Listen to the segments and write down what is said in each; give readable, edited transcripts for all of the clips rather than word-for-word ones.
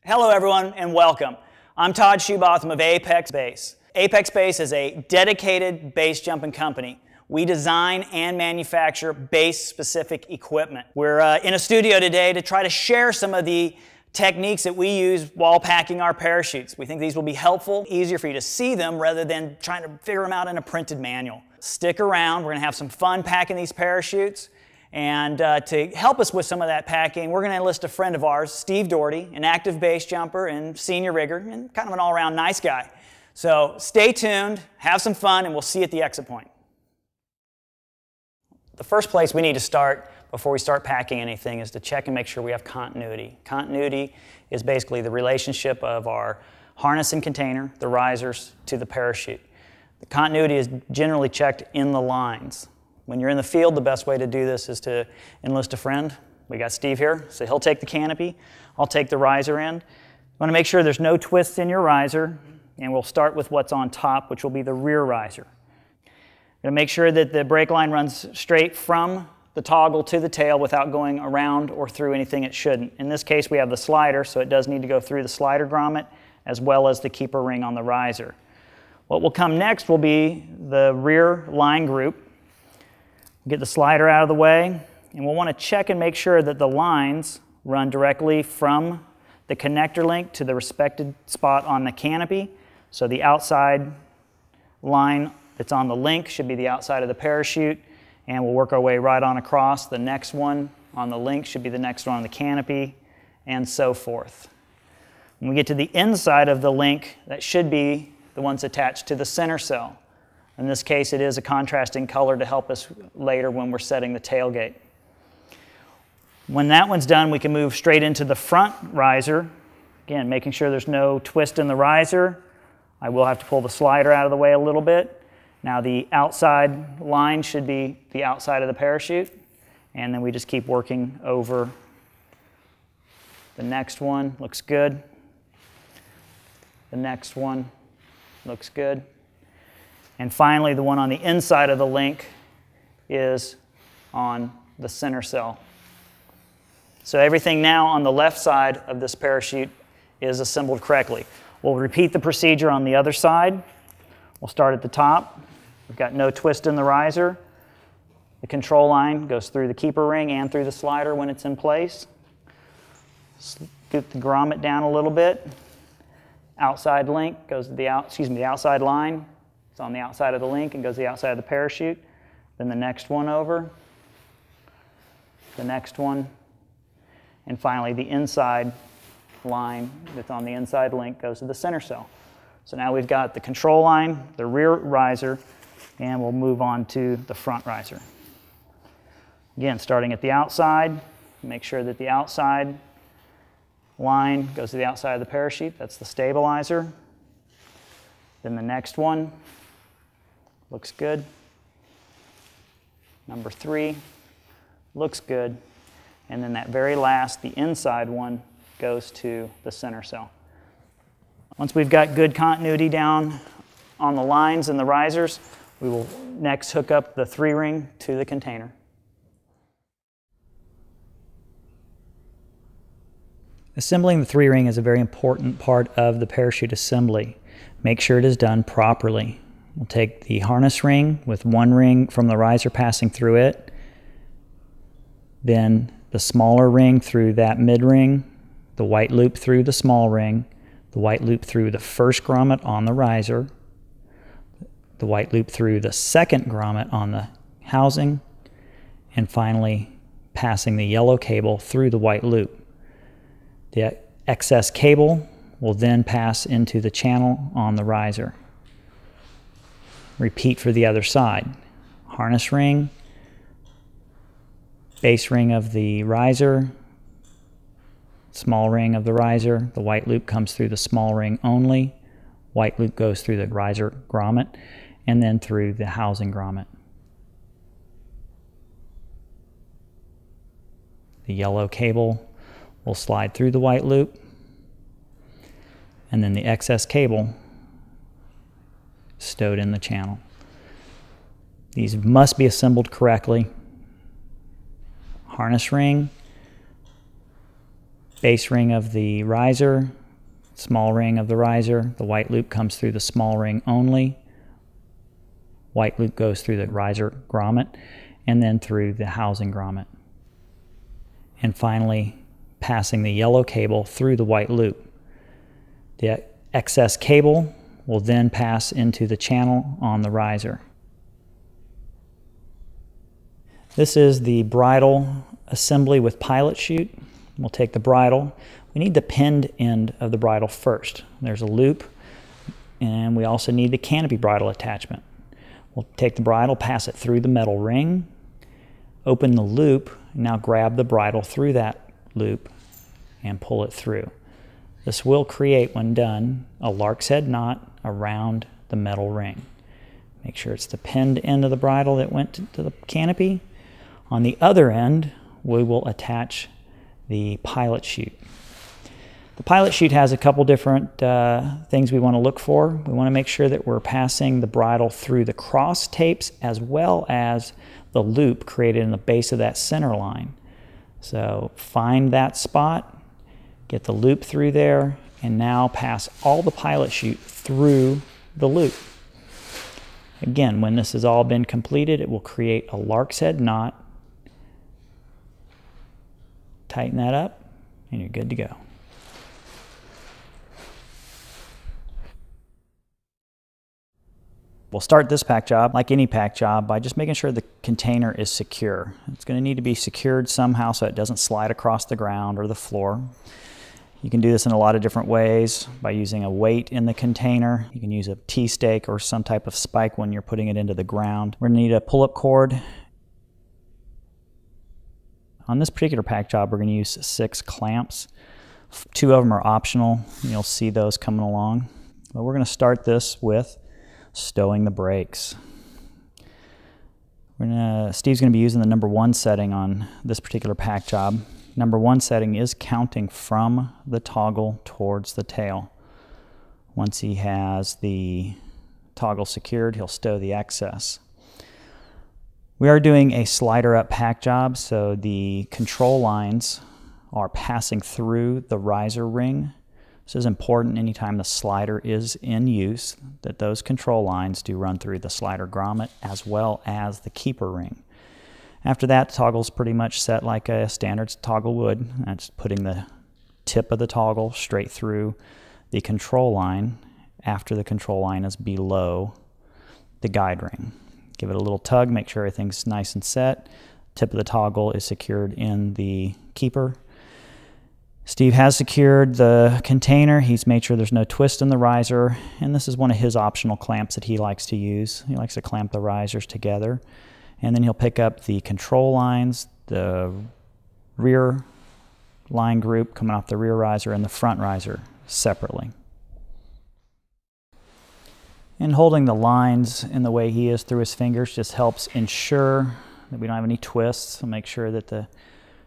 Hello everyone and welcome. I'm Todd Shoebotham of Apex Base. Apex Base is a dedicated base jumping company. We design and manufacture base-specific equipment. We're in a studio today to try to share some of the techniques that we use while packing our parachutes. We think these will be helpful, easier for you to see them rather than trying to figure them out in a printed manual. Stick around, we're going to have some fun packing these parachutes. And to help us with some of that packing, we're going to enlist a friend of ours, Steve Doherty, an active base jumper and senior rigger, and kind of an all-around nice guy. So stay tuned, have some fun, and we'll see you at the exit point. The first place we need to start before we start packing anything is to check and make sure we have continuity. Continuity is basically the relationship of our harness and container, the risers, to the parachute. The continuity is generally checked in the lines. When you're in the field, the best way to do this is to enlist a friend. We got Steve here, so he'll take the canopy. I'll take the riser end. You want to make sure there's no twists in your riser, and we'll start with what's on top, which will be the rear riser. We're going to make sure that the brake line runs straight from the toggle to the tail without going around or through anything it shouldn't. In this case, we have the slider, so it does need to go through the slider grommet as well as the keeper ring on the riser. What will come next will be the rear line group. Get the slider out of the way, and we'll want to check and make sure that the lines run directly from the connector link to the respected spot on the canopy. So the outside line that's on the link should be the outside of the parachute, and we'll work our way right on across. The next one on the link should be the next one on the canopy, and so forth. When we get to the inside of the link, that should be the ones attached to the center cell. In this case, it is a contrasting color to help us later when we're setting the tailgate. When that one's done, we can move straight into the front riser. Again, making sure there's no twist in the riser. I will have to pull the slider out of the way a little bit. Now the outside line should be the outside of the parachute, and then we just keep working over the next one. Looks good. The next one looks good. And finally, the one on the inside of the link is on the center cell. So everything now on the left side of this parachute is assembled correctly. We'll repeat the procedure on the other side. We'll start at the top. We've got no twist in the riser. The control line goes through the keeper ring and through the slider when it's in place. Scoot the grommet down a little bit. Outside link goes to the outside line. It's on the outside of the link and goes to the outside of the parachute. Then the next one over, the next one, and finally the inside line that's on the inside link goes to the center cell. So now we've got the control line, the rear riser, and we'll move on to the front riser. Again, starting at the outside, make sure that the outside line goes to the outside of the parachute. That's the stabilizer. Then the next one. Looks good. Number 3 looks good. And then that very last, the inside one, goes to the center cell. Once we've got good continuity down on the lines and the risers, we will next hook up the 3-ring to the container. Assembling the 3-ring is a very important part of the parachute assembly. Make sure it is done properly. We'll take the harness ring with 1 ring from the riser passing through it, then the smaller ring through that mid-ring, the white loop through the small ring, the white loop through the first grommet on the riser, the white loop through the second grommet on the housing, and finally passing the yellow cable through the white loop. The excess cable will then pass into the channel on the riser. Repeat for the other side. Harness ring, base ring of the riser, small ring of the riser. The white loop comes through the small ring only. White loop goes through the riser grommet and then through the housing grommet. The yellow cable will slide through the white loop, and then the excess cable stowed in the channel. These must be assembled correctly. Harness ring, base ring of the riser, small ring of the riser. The white loop comes through the small ring only. White loop goes through the riser grommet and then through the housing grommet. And finally, passing the yellow cable through the white loop. The excess cable will then pass into the channel on the riser. This is the bridle assembly with pilot chute. We'll take the bridle. We need the pinned end of the bridle first. There's a loop, and we also need the canopy bridle attachment. We'll take the bridle, pass it through the metal ring, open the loop, and now grab the bridle through that loop and pull it through. This will create, when done, a lark's head knot around the metal ring. Make sure it's the pinned end of the bridle that went to the canopy. On the other end, we will attach the pilot chute. The pilot chute has a couple different things we want to look for. We want to make sure that we're passing the bridle through the cross tapes as well as the loop created in the base of that center line. So find that spot, get the loop through there, and now pass all the pilot chute through the loop. Again, when this has all been completed, it will create a lark's head knot. Tighten that up, and you're good to go. We'll start this pack job, like any pack job, by just making sure the container is secure. It's going to need to be secured somehow so it doesn't slide across the ground or the floor. You can do this in a lot of different ways by using a weight in the container. You can use a T-stake or some type of spike when you're putting it into the ground. We're going to need a pull-up cord. On this particular pack job, we're going to use 6 clamps. 2 of them are optional. You'll see those coming along. But we're going to start this with stowing the brakes. Steve's going to be using the number 1 setting on this particular pack job. Number 1 setting is counting from the toggle towards the tail. Once he has the toggle secured, he'll stow the excess. We are doing a slider up pack job, so the control lines are passing through the riser ring. This is important anytime the slider is in use, that those control lines do run through the slider grommet as well as the keeper ring. After that, the toggle's pretty much set like a standard toggle would. That's putting the tip of the toggle straight through the control line after the control line is below the guide ring. Give it a little tug, make sure everything's nice and set. Tip of the toggle is secured in the keeper. Steve has secured the container. He's made sure there's no twist in the riser, and this is one of his optional clamps that he likes to use. He likes to clamp the risers together, and then he'll pick up the control lines, the rear line group coming off the rear riser, and the front riser separately. And holding the lines in the way he is through his fingers just helps ensure that we don't have any twists. So make sure that the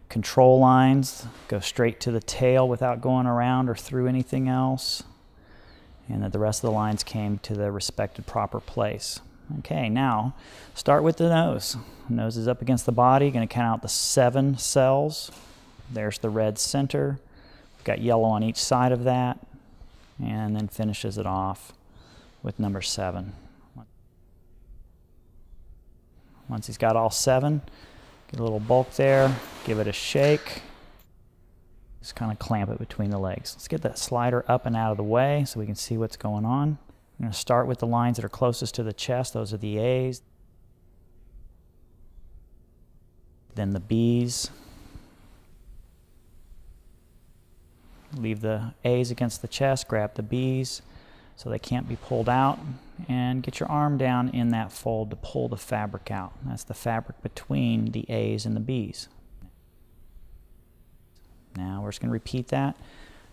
control lines go straight to the tail without going around or through anything else, and that the rest of the lines came to the respected proper place. Okay, now start with the nose. The nose is up against the body. Going to count out the 7 cells. There's the red center. We've got yellow on each side of that, and then finishes it off with number 7. Once he's got all 7, get a little bulk there, give it a shake, just kind of clamp it between the legs. Let's get that slider up and out of the way so we can see what's going on. I'm going to start with the lines that are closest to the chest. Those are the A's. Then the B's. Leave the A's against the chest, grab the B's so they can't be pulled out, and get your arm down in that fold to pull the fabric out. That's the fabric between the A's and the B's. Now we're just going to repeat that.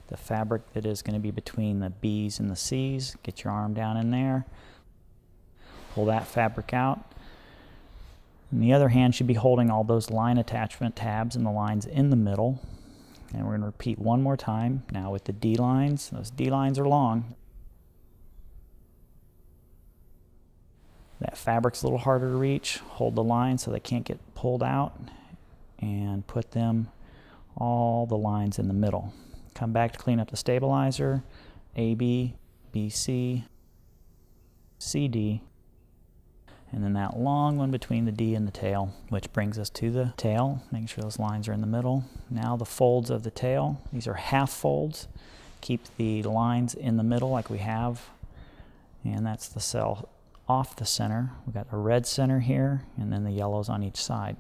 The fabric that is going to be between the B's and the C's, get your arm down in there, pull that fabric out. And the other hand should be holding all those line attachment tabs and the lines in the middle. And we're going to repeat one more time, now with the D lines. Those D lines are long. That fabric's a little harder to reach. Hold the line so they can't get pulled out, and put them all the lines in the middle. Come back to clean up the stabilizer, AB, BC, CD, and then that long one between the D and the tail, which brings us to the tail, making sure those lines are in the middle. Now the folds of the tail, these are half folds. Keep the lines in the middle like we have, and that's the cell off the center. We've got a red center here, and then the yellows on each side.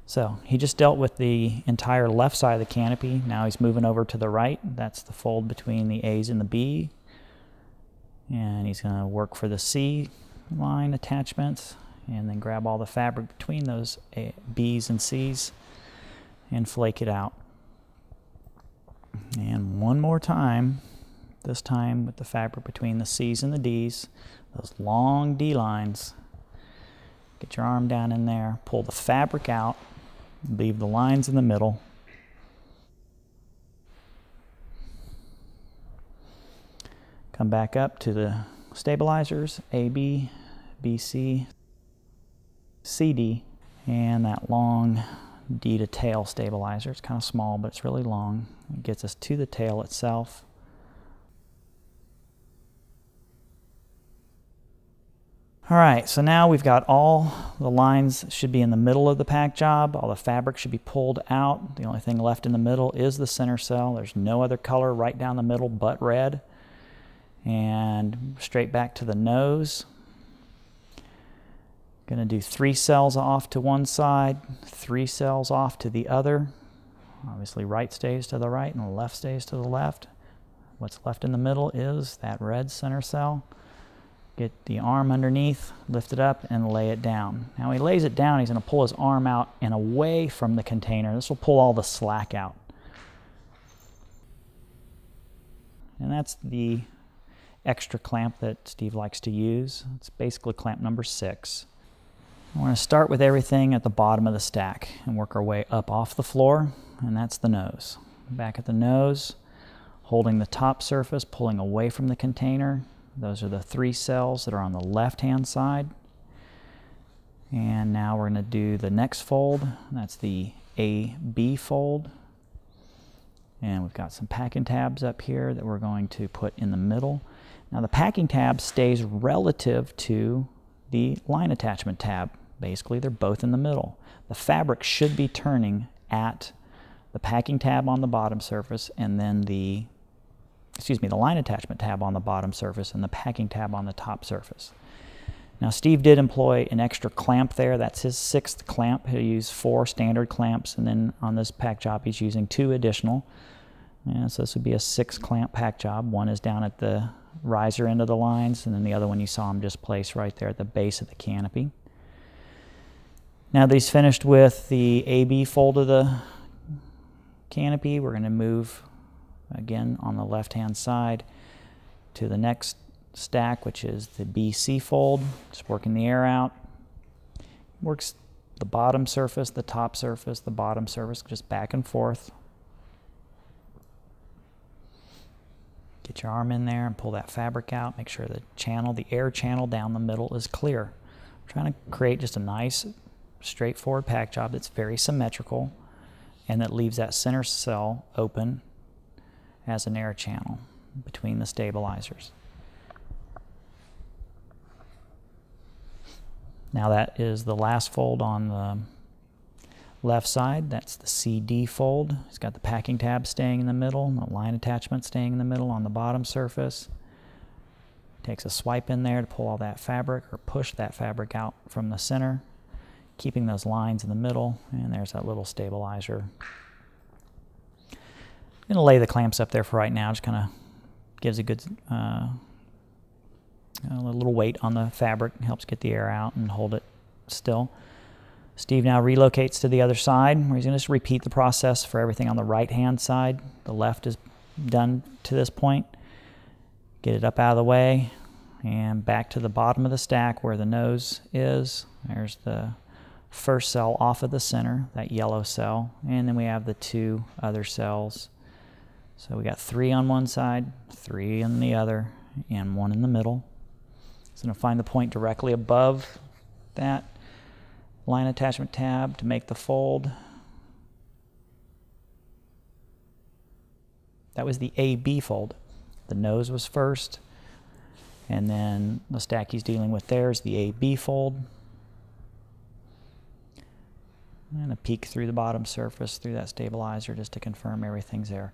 So he just dealt with the entire left side of the canopy. Now he's moving over to the right. That's the fold between the A's and the B. And he's going to work for the C line attachments and then grab all the fabric between those B's and C's and flake it out. And one more time, this time with the fabric between the C's and the D's, those long D lines. Get your arm down in there, pull the fabric out, leave the lines in the middle. Come back up to the stabilizers, AB, BC, CD, and that long D to tail stabilizer. It's kind of small, but it's really long. It gets us to the tail itself. All right, so now we've got all the lines should be in the middle of the pack job. All the fabric should be pulled out. The only thing left in the middle is the center cell. There's no other color right down the middle but red. And straight back to the nose. Going to do 3 cells off to one side, 3 cells off to the other. Obviously right stays to the right and the left stays to the left. What's left in the middle is that red center cell. Get the arm underneath, lift it up, and lay it down. Now he lays it down, he's going to pull his arm out and away from the container. This will pull all the slack out. And that's the extra clamp that Steve likes to use. It's basically clamp number 6. We're going to start with everything at the bottom of the stack and work our way up off the floor, and that's the nose. Back at the nose, holding the top surface, pulling away from the container. Those are the 3 cells that are on the left-hand side. And now we're going to do the next fold. That's the AB fold. And we've got some packing tabs up here that we're going to put in the middle. Now the packing tab stays relative to the line attachment tab. Basically, they're both in the middle. The fabric should be turning at the packing tab on the bottom surface and then the line attachment tab on the bottom surface and the packing tab on the top surface. Now Steve did employ an extra clamp there. That's his 6th clamp. He'll use 4 standard clamps, and then on this pack job he's using 2 additional. And so this would be a 6 clamp pack job. One is down at the riser end of the lines, and then the other one you saw him just place right there at the base of the canopy. Now that he's finished with the AB fold of the canopy, we're going to move again on the left-hand side to the next stack, which is the BC fold. Just working the air out. Works the bottom surface, the top surface, the bottom surface, just back and forth. Get your arm in there and pull that fabric out. Make sure the channel, the air channel down the middle is clear. I'm trying to create just a nice, straightforward pack job that's very symmetrical and that leaves that center cell open as an air channel between the stabilizers. Now that is the last fold on the left side. That's the CD fold. It's got the packing tab staying in the middle, the line attachment staying in the middle on the bottom surface. Takes a swipe in there to pull all that fabric or push that fabric out from the center, keeping those lines in the middle, and there's that little stabilizer. I'm going to lay the clamps up there for right now. Just kind of gives a good a little weight on the fabric, helps get the air out and hold it still. Steve now relocates to the other side, where he's going to just repeat the process for everything on the right-hand side. The left is done to this point. Get it up out of the way and back to the bottom of the stack where the nose is. There's the first cell off of the center, that yellow cell, and then we have the 2 other cells. So we got 3 on one side, 3 on the other, and 1 in the middle. So I'm going to find the point directly above that line attachment tab to make the fold. That was the AB fold. The nose was first, and then the stack he's dealing with there is the AB fold. And a peek through the bottom surface, through that stabilizer, just to confirm everything's there.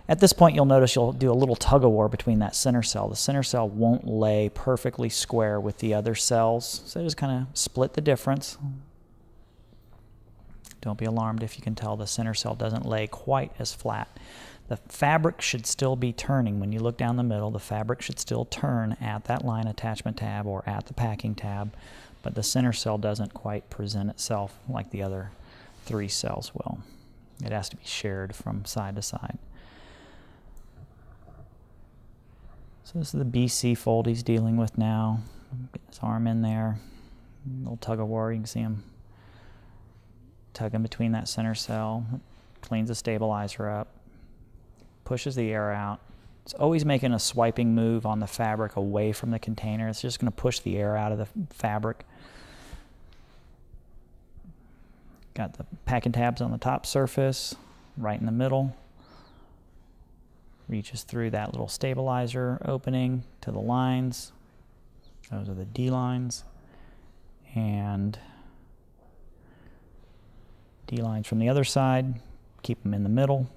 At this point, you'll notice you'll do a little tug-of-war between that center cell. The center cell won't lay perfectly square with the other cells, so just kind of split the difference. Don't be alarmed if you can tell the center cell doesn't lay quite as flat. The fabric should still be turning. When you look down the middle, the fabric should still turn at that line attachment tab or at the packing tab, but the center cell doesn't quite present itself like the other 3 cells will. It has to be shared from side to side. So this is the BC fold he's dealing with now. Get his arm in there. A little tug of war, you can see him tugging between that center cell. Cleans the stabilizer up. Pushes the air out. It's always making a swiping move on the fabric away from the container. It's just going to push the air out of the fabric. Got the packing tabs on the top surface, right in the middle. Reaches through that little stabilizer opening to the lines. Those are the D lines. And D lines from the other side. Keep them in the middle.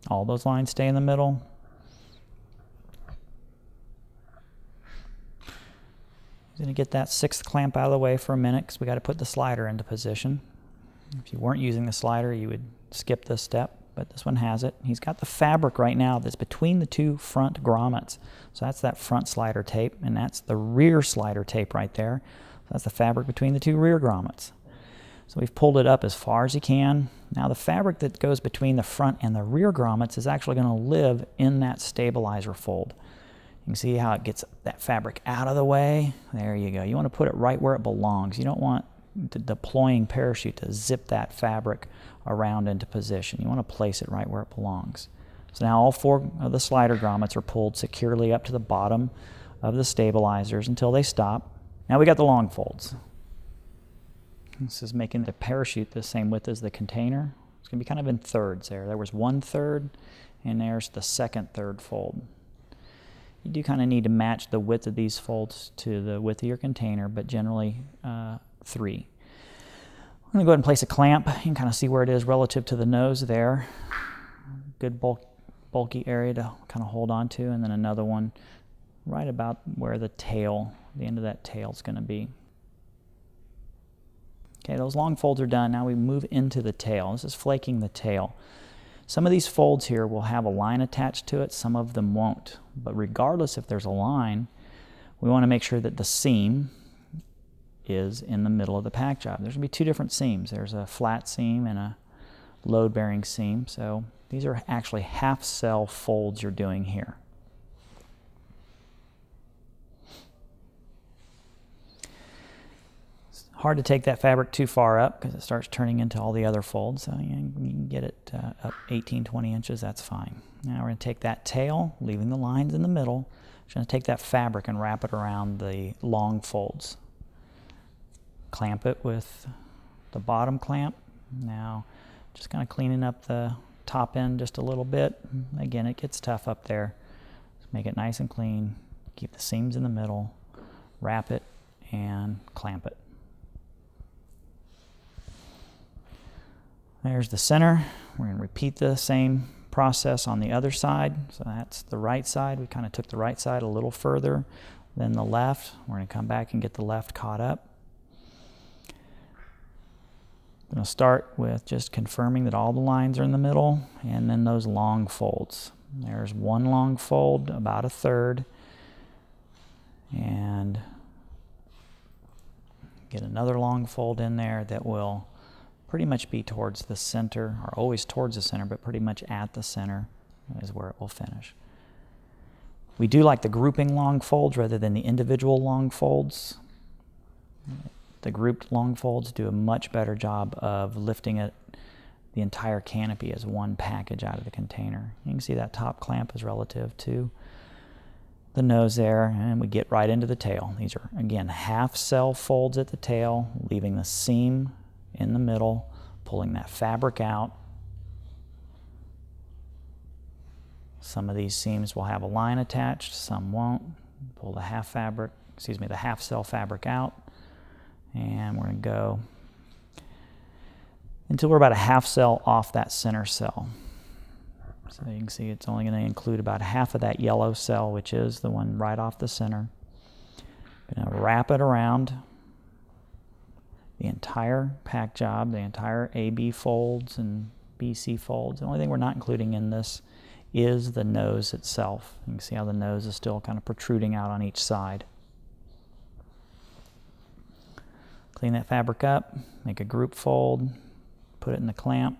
All those lines stay in the middle. I'm going to get that 6th clamp out of the way for a minute because we got to put the slider into position. If you weren't using the slider, you would skip this step, but this one has it. He's got the fabric right now that's between the 2 front grommets. So that's that front slider tape, and that's the rear slider tape right there. So that's the fabric between the 2 rear grommets. So we've pulled it up as far as you can. Now the fabric that goes between the front and the rear grommets is actually going to live in that stabilizer fold. You can see how it gets that fabric out of the way. There you go. You want to put it right where it belongs. You don't want the deploying parachute to zip that fabric around into position. You want to place it right where it belongs. So now all 4 of the slider grommets are pulled securely up to the bottom of the stabilizers until they stop. Now we got the long folds. This is making the parachute the same width as the container. It's going to be kind of in thirds there. There was 1/3, and there's the 2nd third fold. You do kind of need to match the width of these folds to the width of your container, but generally 3. I'm going to go ahead and place a clamp. You can kind of see where it is relative to the nose there. Good bulky area to kind of hold on to, and then another one right about where the tail, the end of that tail is going to be. Okay, those long folds are done. Now we move into the tail. This is flaking the tail. Some of these folds here will have a line attached to it, some of them won't. But regardless if there's a line, we want to make sure that the seam is in the middle of the pack job. There's going to be 2 different seams. There's a flat seam and a load-bearing seam. So these are actually half-cell folds you're doing here. Hard to take that fabric too far up because it starts turning into all the other folds. So you can get it up 18, 20 inches, that's fine. Now we're going to take that tail, leaving the lines in the middle. We're going to take that fabric and wrap it around the long folds. Clamp it with the bottom clamp. Now just kind of cleaning up the top end just a little bit. Again, it gets tough up there. Just make it nice and clean. Keep the seams in the middle. Wrap it and clamp it. There's the center. We're going to repeat the same process on the other side. So that's the right side. We kind of took the right side a little further than the left. We're going to come back and get the left caught up. I'm going to start with just confirming that all the lines are in the middle, and then those long folds. There's 1 long fold, about 1/3, and get another long fold in there that will pretty much be towards the center, or always towards the center, but pretty much at the center is where it will finish. We do like the grouping long folds rather than the individual long folds. The grouped long folds do a much better job of lifting the entire canopy as one package out of the container. You can see that top clamp is relative to the nose there, and we get right into the tail. These are, again, half-cell folds at the tail, leaving the seam in the middle, pulling that fabric out. Some of these seams will have a line attached, some won't. Pull the half cell fabric out, and we're going to go until we're about a half cell off that center cell. So you can see it's only going to include about half of that yellow cell, which is the one right off the center. I'm going to wrap it around the entire pack job, the entire AB folds and BC folds. The only thing we're not including in this is the nose itself. You can see how the nose is still kind of protruding out on each side. Clean that fabric up, make a group fold, put it in the clamp.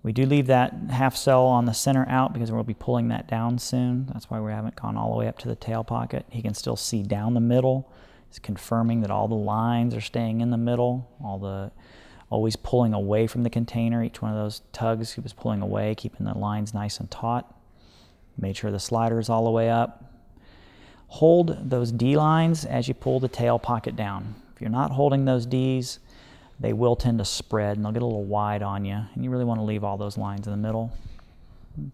We do leave that half cell on the center out because we'll be pulling that down soon. That's why we haven't gone all the way up to the tail pocket. He can still see down the middle. It's confirming that all the lines are staying in the middle, always pulling away from the container. Each one of those tugs he was pulling away, keeping the lines nice and taut. Made sure the slider is all the way up. Hold those D lines as you pull the tail pocket down. If you're not holding those Ds, they will tend to spread and they'll get a little wide on you, and you really want to leave all those lines in the middle.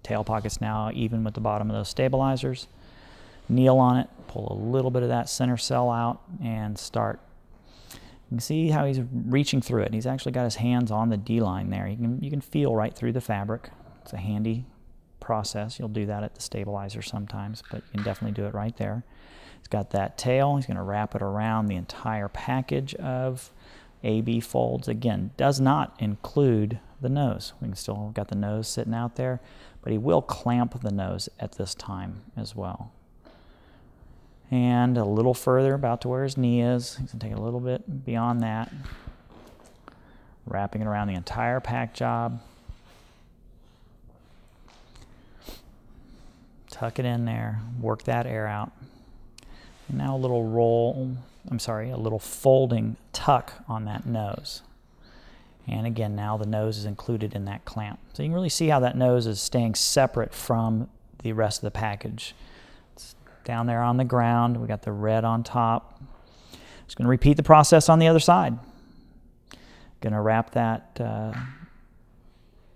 Tail pocket's now even with the bottom of those stabilizers. Kneel on it, pull a little bit of that center cell out, and start. You can see how he's reaching through it. He's actually got his hands on the D line there. You can feel right through the fabric. It's a handy process. You'll do that at the stabilizer sometimes, but you can definitely do it right there. He's got that tail. He's going to wrap it around the entire package of AB folds. Again, does not include the nose. We can still got the nose sitting out there, but he will clamp the nose at this time as well. And a little further, about to where his knee is. He's going to take a little bit beyond that. Wrapping it around the entire pack job. Tuck it in there, work that air out. And now a little folding tuck on that nose. And again, now the nose is included in that clamp. So you can really see how that nose is staying separate from the rest of the package. It's down there on the ground. We got the red on top. Just going to repeat the process on the other side. Going to wrap that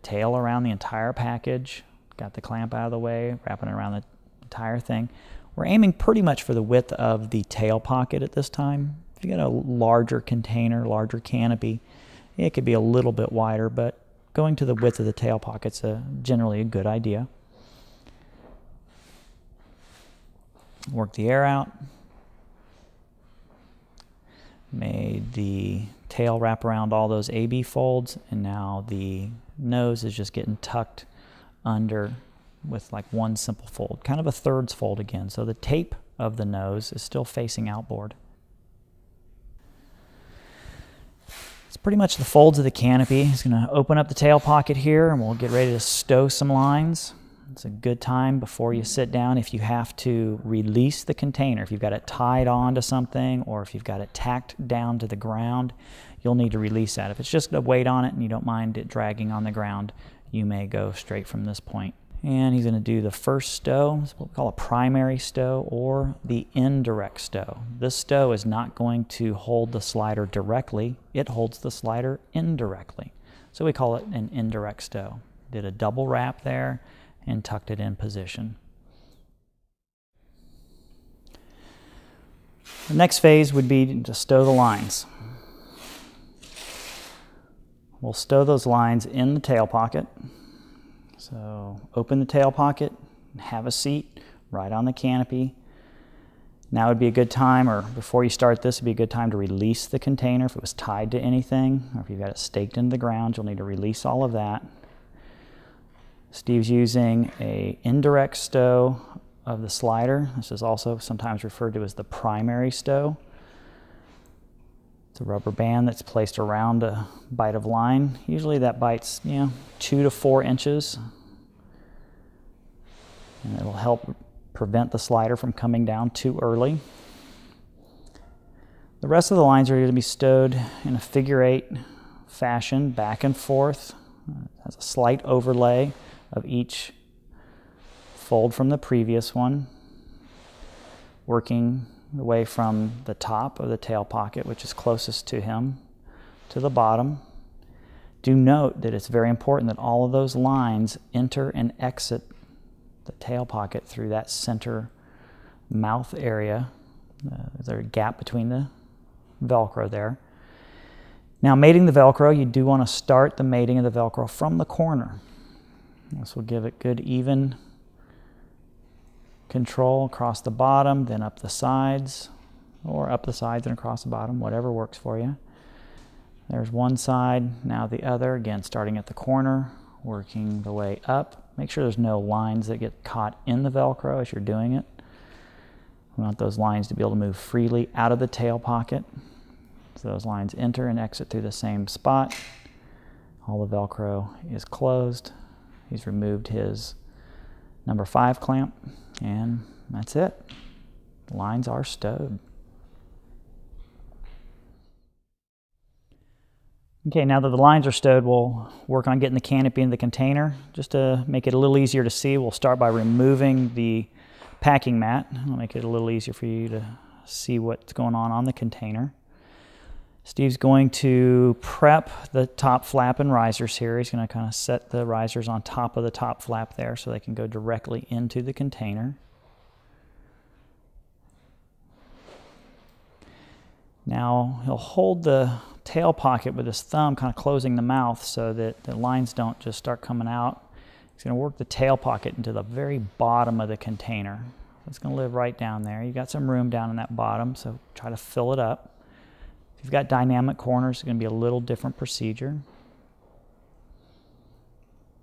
tail around the entire package. Got the clamp out of the way, wrapping it around the entire thing. We're aiming pretty much for the width of the tail pocket at this time. If you got a larger container, larger canopy, it could be a little bit wider, but going to the width of the tail pocket's generally a good idea. Work the air out. Made the tail wrap around all those AB folds, and now the nose is just getting tucked under with like one simple fold, kind of a thirds fold again. So the tape of the nose is still facing outboard. It's pretty much the folds of the canopy. He's going to open up the tail pocket here, and we'll get ready to stow some lines. It's a good time before you sit down if you have to release the container. If you've got it tied onto something, or if you've got it tacked down to the ground, you'll need to release that. If it's just a weight on it and you don't mind it dragging on the ground, you may go straight from this point. And he's going to do the first stow. It's what we call a primary stow, or the indirect stow. This stow is not going to hold the slider directly. It holds the slider indirectly. So we call it an indirect stow. Did a double wrap there and tucked it in position. The next phase would be to stow the lines. We'll stow those lines in the tail pocket. So open the tail pocket, have a seat right on the canopy. Now would be a good time, or before you start this, would be a good time to release the container if it was tied to anything, or if you've got it staked into the ground, you'll need to release all of that. Steve's using an indirect stow of the slider. This is also sometimes referred to as the primary stow. It's a rubber band that's placed around a bite of line. Usually that bite's 2 to 4 inches. And it'll help prevent the slider from coming down too early. The rest of the lines are going to be stowed in a figure 8 fashion, back and forth. It has a slight overlay of each fold from the previous one, working the way from the top of the tail pocket, which is closest to him, to the bottom. Do note that it's very important that all of those lines enter and exit the tail pocket through that center mouth area. There's a gap between the Velcro there. Now, mating the Velcro, you do want to start the mating of the Velcro from the corner. This will give it good even control across the bottom, then up the sides, or up the sides and across the bottom, whatever works for you. There's one side, now the other, again starting at the corner, working the way up. Make sure there's no lines that get caught in the Velcro as you're doing it. We want those lines to be able to move freely out of the tail pocket. So those lines enter and exit through the same spot. All the Velcro is closed. He's removed his number 5 clamp, and that's it. The lines are stowed. Okay, now that the lines are stowed, we'll work on getting the canopy in the container. Just to make it a little easier to see, we'll start by removing the packing mat. It'll make it a little easier for you to see what's going on the container. Steve's going to prep the top flap and risers here. He's going to kind of set the risers on top of the top flap there so they can go directly into the container. Now he'll hold the tail pocket with his thumb, kind of closing the mouth so that the lines don't just start coming out. He's going to work the tail pocket into the very bottom of the container. It's going to live right down there. You've got some room down in that bottom, so try to fill it up. If you've got dynamic corners, it's going to be a little different procedure.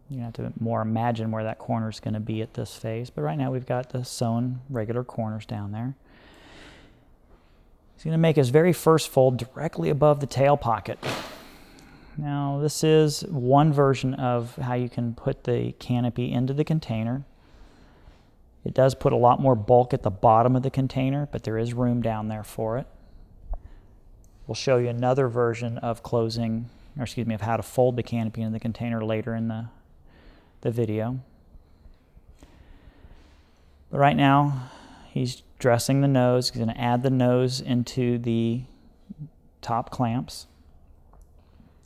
You have to more imagine where that corner is going to be at this phase, but right now we've got the sewn regular corners down there. He's going to make his very first fold directly above the tail pocket. Now, this is one version of how you can put the canopy into the container. It does put a lot more bulk at the bottom of the container, but there is room down there for it. We'll show you another version of closing, or excuse me, of how to fold the canopy into the container later in the video. But right now, he's dressing the nose. He's going to add the nose into the top clamps.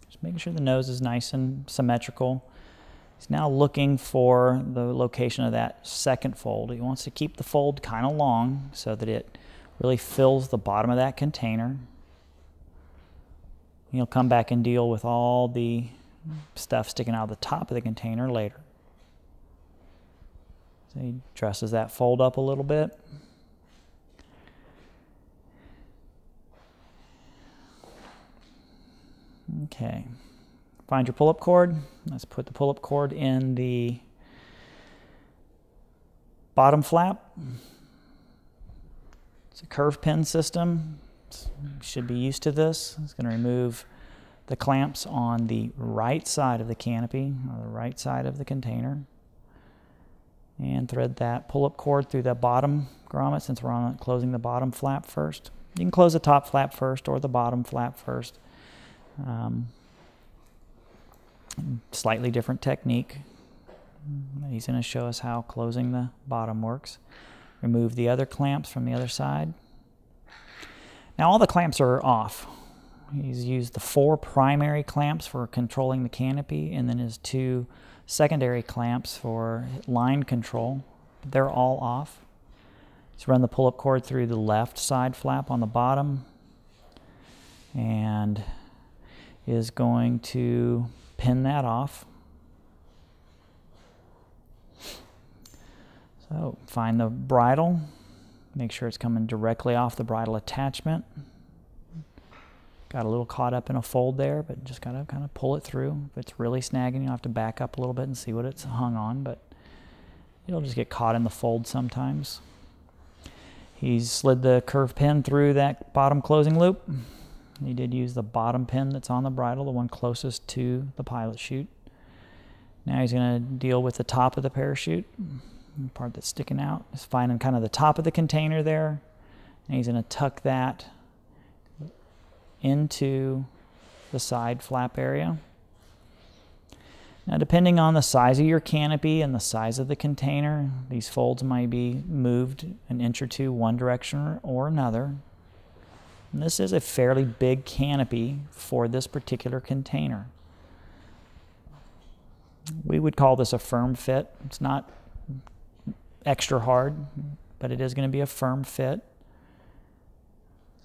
Just making sure the nose is nice and symmetrical. He's now looking for the location of that second fold. He wants to keep the fold kind of long so that it really fills the bottom of that container. He'll come back and deal with all the stuff sticking out of the top of the container later. So he dresses that fold up a little bit. Okay, find your pull-up cord. Let's put the pull-up cord in the bottom flap. It's a curve pin system. You should be used to this. It's going to remove the clamps on the right side of the canopy, or the right side of the container, and thread that pull-up cord through the bottom grommet since we're on closing the bottom flap first. You can close the top flap first or the bottom flap first. Slightly different technique. He's going to show us how closing the bottom works. Remove the other clamps from the other side. Now all the clamps are off. He's used the 4 primary clamps for controlling the canopy and then his 2 secondary clamps for line control. They're all off. Let's run the pull-up cord through the left side flap on the bottom and is going to pin that off. So find the bridle, make sure it's coming directly off the bridle attachment. Got a little caught up in a fold there, but just gotta kind of pull it through. If it's really snagging, you'll have to back up a little bit and see what it's hung on, but it'll just get caught in the fold sometimes. He's slid the curve pin through that bottom closing loop. He did use the bottom pin that's on the bridle, the one closest to the pilot chute. Now he's going to deal with the top of the parachute, the part that's sticking out. He's finding kind of the top of the container there, and he's going to tuck that into the side flap area. Now, depending on the size of your canopy and the size of the container, these folds might be moved an inch or two one direction or another. And this is a fairly big canopy for this particular container. We would call this a firm fit. It's not extra hard, but it is going to be a firm fit.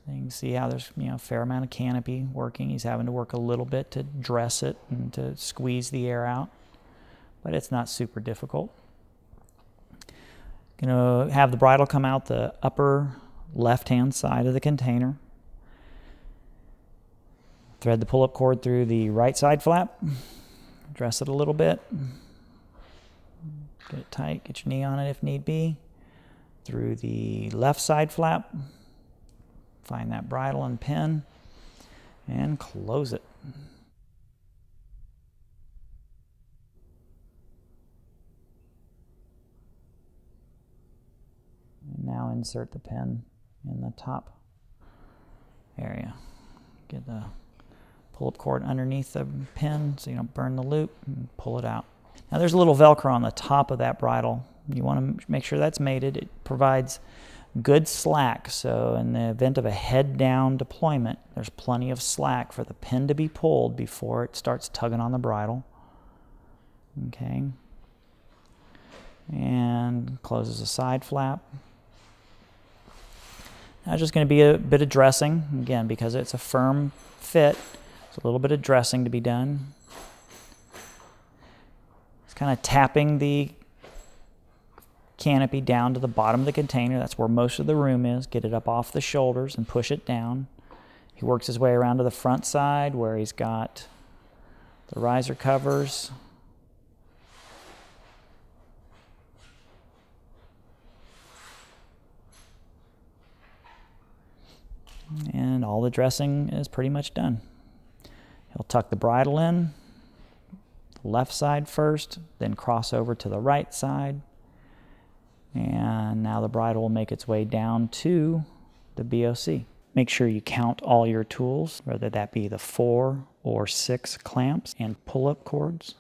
So you can see how there's a fair amount of canopy working. He's having to work a little bit to dress it and to squeeze the air out, but it's not super difficult. Going to have the bridle come out the upper left-hand side of the container. Thread the pull-up cord through the right side flap. Dress it a little bit. Get it tight, get your knee on it if need be. Through the left side flap. Find that bridle and pin and close it. And now insert the pin in the top area. Get the pull-up cord underneath the pin so you don't burn the loop, and pull it out. Now there's a little Velcro on the top of that bridle. You want to make sure that's mated. It provides good slack, so in the event of a head-down deployment, there's plenty of slack for the pin to be pulled before it starts tugging on the bridle. Okay. And closes the side flap. Now just going to be a bit of dressing, again, because it's a firm fit. It's a little bit of dressing to be done. It's kind of tapping the canopy down to the bottom of the container. That's where most of the room is. Get it up off the shoulders and push it down. He works his way around to the front side where he's got the riser covers. And all the dressing is pretty much done. He'll tuck the bridle in, the left side first, then cross over to the right side. And now the bridle will make its way down to the BOC. Make sure you count all your tools, whether that be the 4 or 6 clamps and pull-up cords.